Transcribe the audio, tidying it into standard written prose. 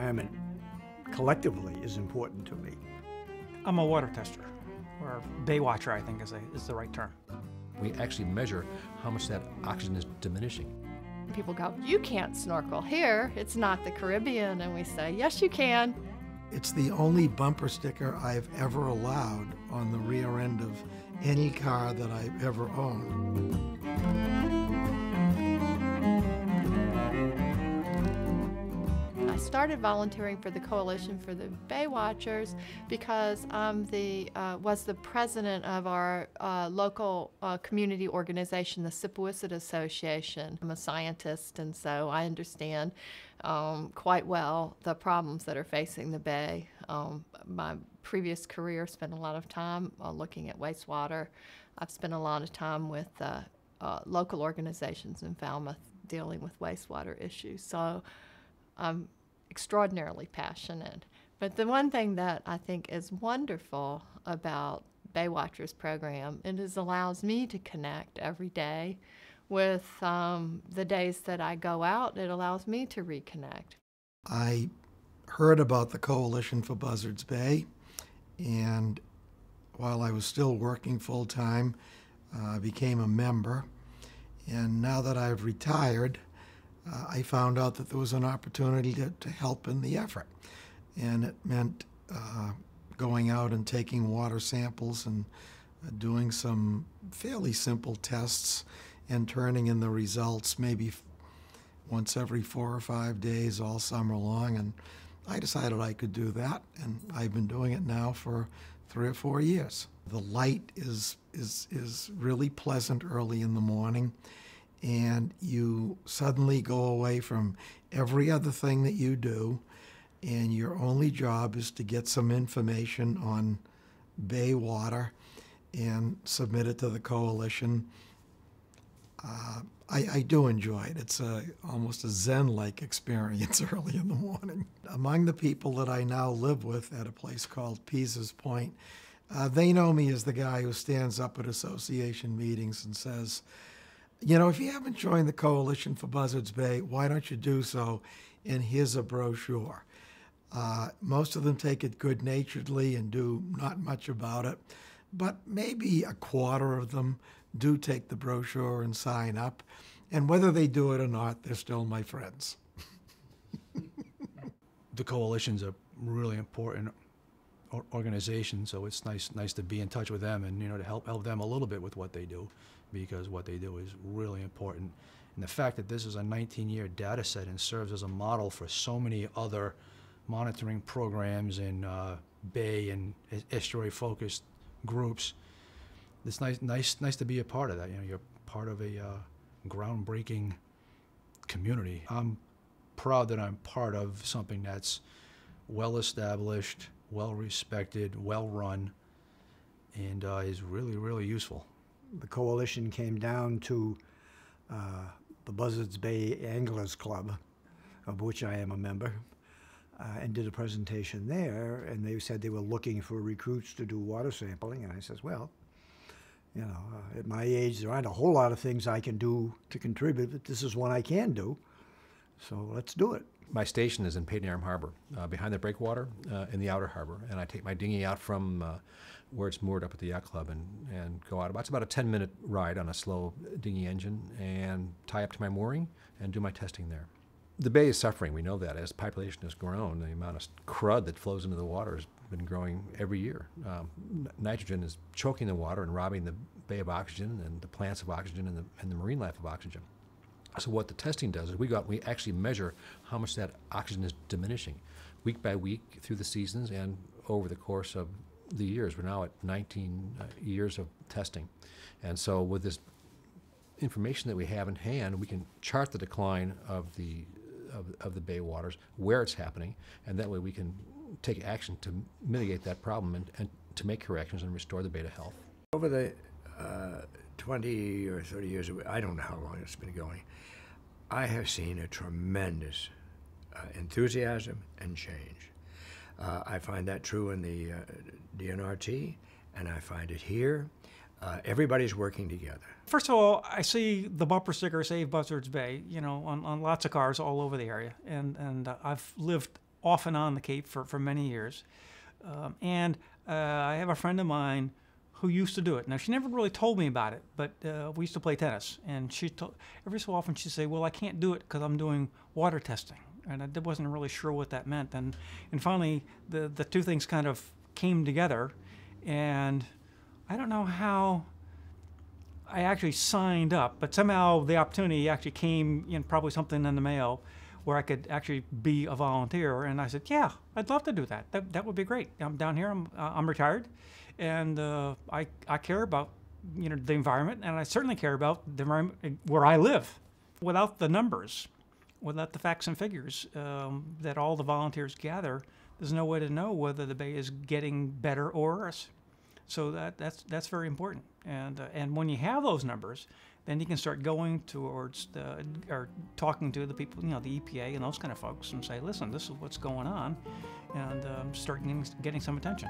environment collectively is important to me. I'm a water tester, or Baywatcher, I think is the right term. We actually measure how much that oxygen is diminishing. People go, "You can't snorkel here, it's not the Caribbean," and we say, "Yes, you can." It's the only bumper sticker I've ever allowed on the rear end of any car that I've ever owned. I started volunteering for the Coalition for the Baywatchers because I'm was the president of our local community organization, the Sipawicit Association. I'm a scientist, and so I understand quite well the problems that are facing the Bay. My previous career spent a lot of time looking at wastewater. I've spent a lot of time with local organizations in Falmouth dealing with wastewater issues. So I'm extraordinarily passionate. But the one thing that I think is wonderful about Baywatchers program, it allows me to connect every day with the days that I go out. It allows me to reconnect. I heard about the Coalition for Buzzards Bay, and while I was still working full-time, I became a member. And now that I've retired, I found out that there was an opportunity to help in the effort. And it meant going out and taking water samples and doing some fairly simple tests and turning in the results maybe once every 4 or 5 days all summer long. And I decided I could do that, and I've been doing it now for 3 or 4 years. The light is really pleasant early in the morning, and you suddenly go away from every other thing that you do, and your only job is to get some information on bay water and submit it to the coalition. I do enjoy it. It's almost a Zen-like experience early in the morning. Among the people that I now live with at a place called Pease's Point, they know me as the guy who stands up at association meetings and says, you know, if you haven't joined the Coalition for Buzzards Bay, why don't you do so? And here's a brochure. Most of them take it good-naturedly and do not much about it, but maybe a quarter of them do take the brochure and sign up. And whether they do it or not, they're still my friends. The Coalition's a really important organization, so it's nice to be in touch with them and, you know, to help them a little bit with what they do, because what they do is really important. And the fact that this is a 19-year data set and serves as a model for so many other monitoring programs in bay and estuary-focused groups, it's nice to be a part of that. You know, you're part of a groundbreaking community. I'm proud that I'm part of something that's well-established, well-respected, well-run, and is really, really useful. The coalition came down to the Buzzards Bay Anglers Club, of which I am a member, and did a presentation there, and they said they were looking for recruits to do water sampling, and I says, well, you know, at my age, there aren't a whole lot of things I can do to contribute, but this is one I can do, so let's do it. My station is in Paden Arm Harbor, behind the breakwater in the outer harbor, and I take my dinghy out from where it's moored up at the yacht club and go out. It's about a 10-minute ride on a slow dinghy engine and tie up to my mooring and do my testing there. The bay is suffering, we know that. As the population has grown, the amount of crud that flows into the water has been growing every year. Nitrogen is choking the water and robbing the bay of oxygen and the plants of oxygen and the marine life of oxygen. So what the testing does is we go out and we actually measure how much that oxygen is diminishing week by week through the seasons and over the course of the years. We're now at 19 years of testing. And so with this information that we have in hand, we can chart the decline of the bay waters, where it's happening, and that way we can take action to mitigate that problem and to make corrections and restore the bay to health. Over the 20 or 30 years, I don't know how long it's been going, I have seen a tremendous enthusiasm and change. I find that true in the DNRT, and I find it here. Everybody's working together. First of all, I see the bumper sticker "Save Buzzards Bay," you know, on lots of cars all over the area, and I've lived off and on the Cape for many years. And I have a friend of mine who used to do it. Now, she never really told me about it, but we used to play tennis. And every so often she'd say, well, I can't do it because I'm doing water testing. And I wasn't really sure what that meant. And finally, the two things kind of came together. And I don't know how I actually signed up, but somehow the opportunity actually came in, probably something in the mail, where I could actually be a volunteer. And I said, yeah, I'd love to do that. That would be great. I'm down here, I'm retired, and I care about, the environment, and I certainly care about the environment where I live. Without the numbers, without the facts and figures that all the volunteers gather, there's no way to know whether the bay is getting better or worse. So that's very important. And when you have those numbers, then you can start going towards or talking to the people, the EPA and those kind of folks, and say, listen, this is what's going on, and start getting some attention.